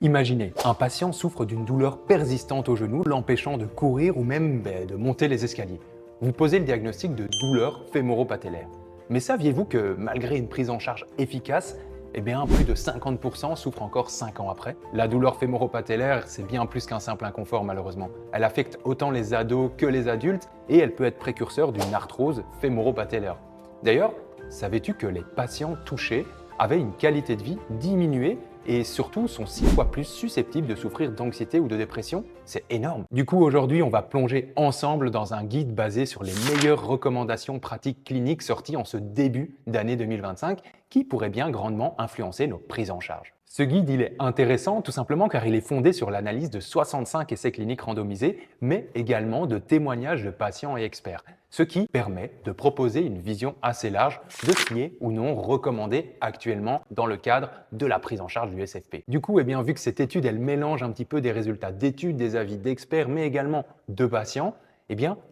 Imaginez, un patient souffre d'une douleur persistante au genou, l'empêchant de courir ou même de monter les escaliers. Vous posez le diagnostic de douleur fémoro-patellaire. Mais saviez-vous que malgré une prise en charge efficace, plus de 50% souffrent encore 5 ans après? La douleur fémoro-patellaire, c'est bien plus qu'un simple inconfort malheureusement. Elle affecte autant les ados que les adultes et elle peut être précurseur d'une arthrose fémoro-patellaire. D'ailleurs, savais-tu que les patients touchés avaient une qualité de vie diminuée et surtout sont 6 fois plus susceptibles de souffrir d'anxiété ou de dépression? C'est énorme. Du coup, aujourd'hui, on va plonger ensemble dans un guide basé sur les meilleures recommandations pratiques cliniques sorties en ce début d'année 2025 qui pourraient bien grandement influencer nos prises en charge. Ce guide, il est intéressant tout simplement car il est fondé sur l'analyse de 65 essais cliniques randomisés, mais également de témoignages de patients et experts, ce qui permet de proposer une vision assez large de ce qui est ou non recommandé actuellement dans le cadre de la prise en charge du SFP. Du coup, vu que cette étude, elle mélange un petit peu des résultats d'études, des avis d'experts, mais également de patients,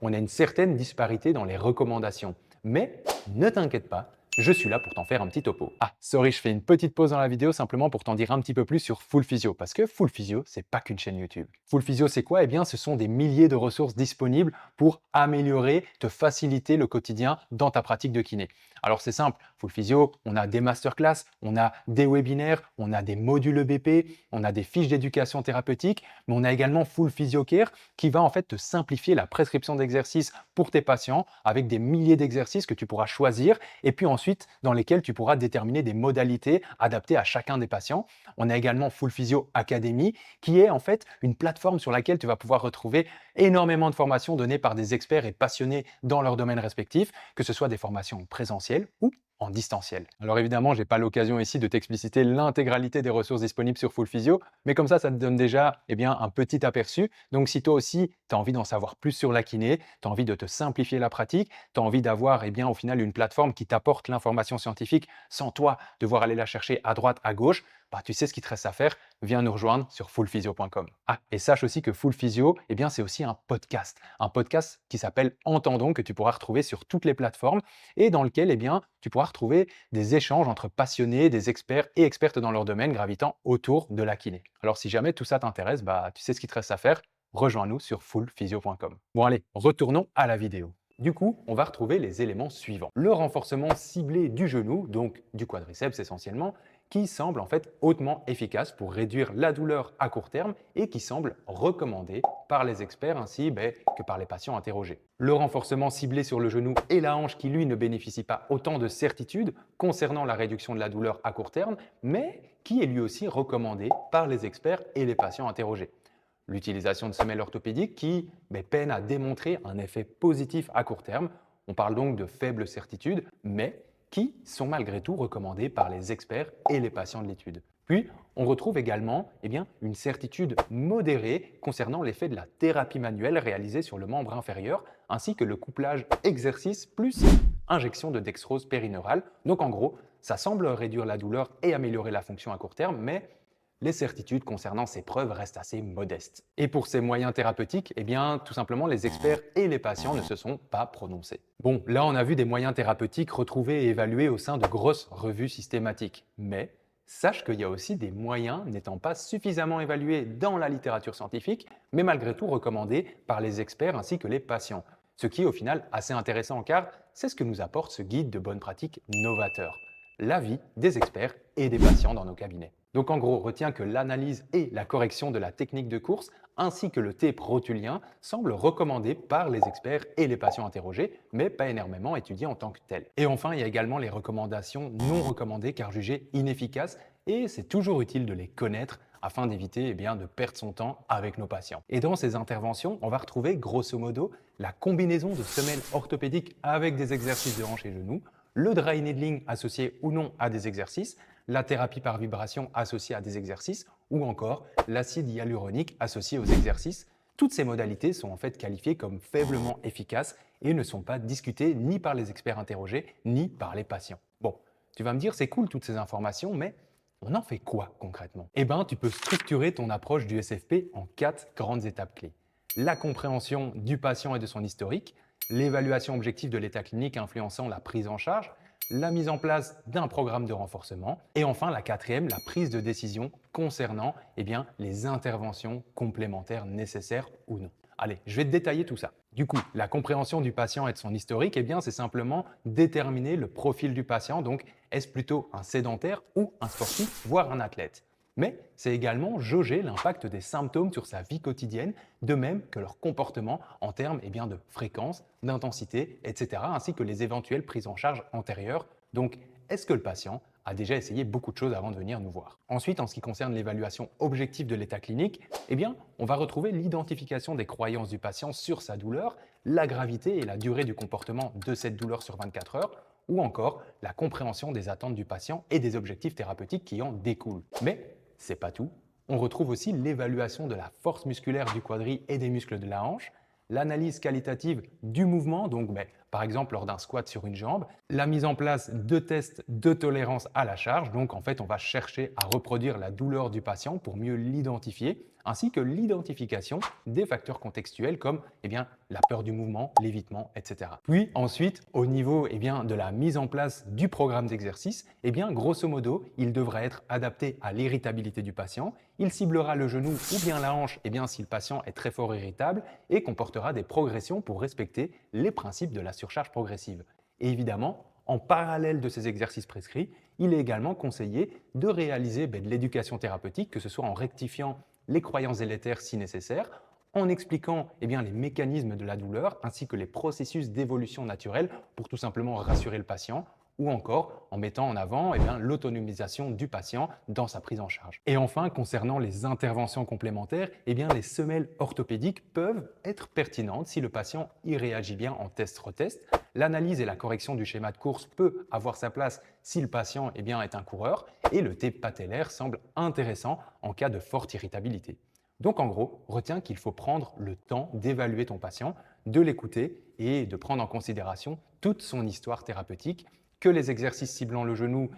on a une certaine disparité dans les recommandations. Mais ne t'inquiète pas, je suis là pour t'en faire un petit topo. Ah, sorry, je fais une petite pause dans la vidéo simplement pour t'en dire un petit peu plus sur Full Physio, parce que Full Physio, c'est pas qu'une chaîne YouTube. Full Physio, c'est quoi? Ce sont des milliers de ressources disponibles pour améliorer, te faciliter le quotidien dans ta pratique de kiné. Alors c'est simple, Full Physio, on a des masterclass, on a des webinaires, on a des modules EBP, on a des fiches d'éducation thérapeutique, mais on a également Full Physio Care qui va en fait te simplifier la prescription d'exercices pour tes patients avec des milliers d'exercices que tu pourras choisir et puis ensuite dans lesquels tu pourras déterminer des modalités adaptées à chacun des patients. On a également Full Physio Academy qui est en fait une plateforme sur laquelle tu vas pouvoir retrouver énormément de formations données par des experts et passionnés dans leur domaine respectif, que ce soit des formations présentielles ou en distanciel. Alors évidemment, je n'ai pas l'occasion ici de t'expliciter l'intégralité des ressources disponibles sur Full Physio, mais comme ça te donne déjà un petit aperçu. Donc si toi aussi, tu as envie d'en savoir plus sur la kiné, tu as envie de te simplifier la pratique, tu as envie d'avoir au final une plateforme qui t'apporte l'information scientifique sans toi devoir aller la chercher à droite, à gauche, tu sais ce qu'il te reste à faire, viens nous rejoindre sur fullphysio.com. Ah, et sache aussi que Full Physio, c'est aussi un podcast qui s'appelle Entendons, que tu pourras retrouver sur toutes les plateformes et dans lequel tu pourras retrouver des échanges entre passionnés, des experts et expertes dans leur domaine gravitant autour de la kiné. Alors si jamais tout ça t'intéresse, tu sais ce qu'il te reste à faire, rejoins-nous sur fullphysio.com. Bon allez, retournons à la vidéo. Du coup, on va retrouver les éléments suivants. Le renforcement ciblé du genou, donc du quadriceps essentiellement, qui semble en fait hautement efficace pour réduire la douleur à court terme et qui semble recommandé par les experts ainsi que par les patients interrogés. Le renforcement ciblé sur le genou et la hanche qui lui ne bénéficie pas autant de certitude concernant la réduction de la douleur à court terme, mais qui est lui aussi recommandé par les experts et les patients interrogés. L'utilisation de semelles orthopédiques qui peine à démontrer un effet positif à court terme. On parle donc de faibles certitudes, mais qui sont malgré tout recommandées par les experts et les patients de l'étude. Puis, on retrouve également une certitude modérée concernant l'effet de la thérapie manuelle réalisée sur le membre inférieur, ainsi que le couplage exercice plus injection de dextrose périneurale. Donc en gros, ça semble réduire la douleur et améliorer la fonction à court terme, mais les certitudes concernant ces preuves restent assez modestes. Et pour ces moyens thérapeutiques, tout simplement, les experts et les patients ne se sont pas prononcés. Bon, là, on a vu des moyens thérapeutiques retrouvés et évalués au sein de grosses revues systématiques. Mais sache qu'il y a aussi des moyens n'étant pas suffisamment évalués dans la littérature scientifique, mais malgré tout recommandés par les experts ainsi que les patients. Ce qui est au final assez intéressant car c'est ce que nous apporte ce guide de bonne pratique novateur. L'avis des experts et des patients dans nos cabinets. Donc en gros, retiens que l'analyse et la correction de la technique de course ainsi que le tape rotulien semblent recommandés par les experts et les patients interrogés, mais pas énormément étudiés en tant que tels. Et enfin, il y a également les recommandations non recommandées car jugées inefficaces et c'est toujours utile de les connaître afin d'éviter de perdre son temps avec nos patients. Et dans ces interventions, on va retrouver grosso modo la combinaison de semelles orthopédiques avec des exercices de hanche et genoux, le dry needling associé ou non à des exercices, la thérapie par vibration associée à des exercices ou encore l'acide hyaluronique associé aux exercices. Toutes ces modalités sont en fait qualifiées comme faiblement efficaces et ne sont pas discutées ni par les experts interrogés ni par les patients. Bon, tu vas me dire c'est cool toutes ces informations, mais on en fait quoi concrètement? Tu peux structurer ton approche du SFP en 4 grandes étapes clés. La compréhension du patient et de son historique, l'évaluation objective de l'état clinique influençant la prise en charge, la mise en place d'un programme de renforcement. Et enfin, la quatrième, la prise de décision concernant les interventions complémentaires nécessaires ou non. Allez, je vais te détailler tout ça. Du coup, la compréhension du patient et de son historique, c'est simplement déterminer le profil du patient. Donc, est-ce plutôt un sédentaire ou un sportif, voire un athlète? Mais c'est également jauger l'impact des symptômes sur sa vie quotidienne, de même que leur comportement en termes de fréquence, d'intensité, etc., ainsi que les éventuelles prises en charge antérieures. Donc, est-ce que le patient a déjà essayé beaucoup de choses avant de venir nous voir? Ensuite, en ce qui concerne l'évaluation objective de l'état clinique, on va retrouver l'identification des croyances du patient sur sa douleur, la gravité et la durée du comportement de cette douleur sur 24 heures, ou encore la compréhension des attentes du patient et des objectifs thérapeutiques qui en découlent. Mais c'est pas tout. On retrouve aussi l'évaluation de la force musculaire du quadri et des muscles de la hanche, l'analyse qualitative du mouvement, donc par exemple lors d'un squat sur une jambe, la mise en place de tests de tolérance à la charge, donc en fait on va chercher à reproduire la douleur du patient pour mieux l'identifier, ainsi que l'identification des facteurs contextuels comme la peur du mouvement, l'évitement, etc. Puis ensuite, au niveau de la mise en place du programme d'exercice, grosso modo, il devra être adapté à l'irritabilité du patient, il ciblera le genou ou bien la hanche si le patient est très fort irritable et comportera des progressions pour respecter les principes de la surcharge progressive. Et évidemment, en parallèle de ces exercices prescrits, il est également conseillé de réaliser de l'éducation thérapeutique, que ce soit en rectifiant les croyances délétères si nécessaire, en expliquant les mécanismes de la douleur ainsi que les processus d'évolution naturelle pour tout simplement rassurer le patient, ou encore en mettant en avant l'autonomisation du patient dans sa prise en charge. Et enfin, concernant les interventions complémentaires, les semelles orthopédiques peuvent être pertinentes si le patient y réagit bien en test-retest. L'analyse et la correction du schéma de course peut avoir sa place si le patient est un coureur, et le tape patellaire semble intéressant en cas de forte irritabilité. Donc en gros, retiens qu'il faut prendre le temps d'évaluer ton patient, de l'écouter et de prendre en considération toute son histoire thérapeutique, que les exercices ciblant le genou,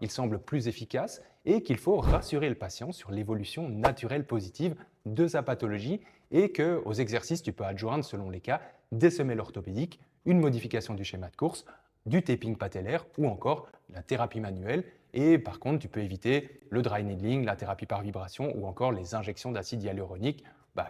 ils semblent plus efficaces et qu'il faut rassurer le patient sur l'évolution naturelle positive de sa pathologie et qu'aux exercices, tu peux adjoindre, selon les cas, des semelles orthopédiques, une modification du schéma de course, du taping patellaire ou encore la thérapie manuelle. Et par contre, tu peux éviter le dry needling, la thérapie par vibration ou encore les injections d'acide hyaluronique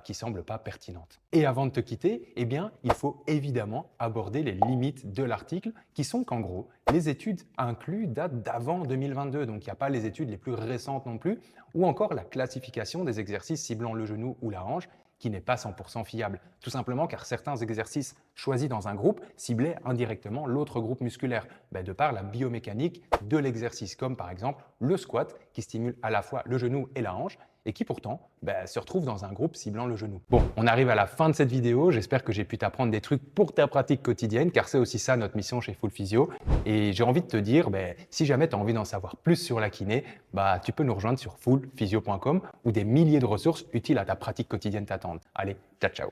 qui ne semblent pas pertinentes. Et avant de te quitter, il faut évidemment aborder les limites de l'article qui sont qu'en gros, les études incluses datent d'avant 2022, donc il n'y a pas les études les plus récentes non plus, ou encore la classification des exercices ciblant le genou ou la hanche qui n'est pas 100% fiable, tout simplement car certains exercices choisis dans un groupe ciblaient indirectement l'autre groupe musculaire, de par la biomécanique de l'exercice, comme par exemple le squat qui stimule à la fois le genou et la hanche et qui pourtant se retrouve dans un groupe ciblant le genou. Bon, on arrive à la fin de cette vidéo, j'espère que j'ai pu t'apprendre des trucs pour ta pratique quotidienne car c'est aussi ça notre mission chez Full Physio et j'ai envie de te dire, si jamais tu as envie d'en savoir plus sur la kiné, tu peux nous rejoindre sur fullphysio.com où des milliers de ressources utiles à ta pratique quotidienne t'attendent. Allez, ciao ciao.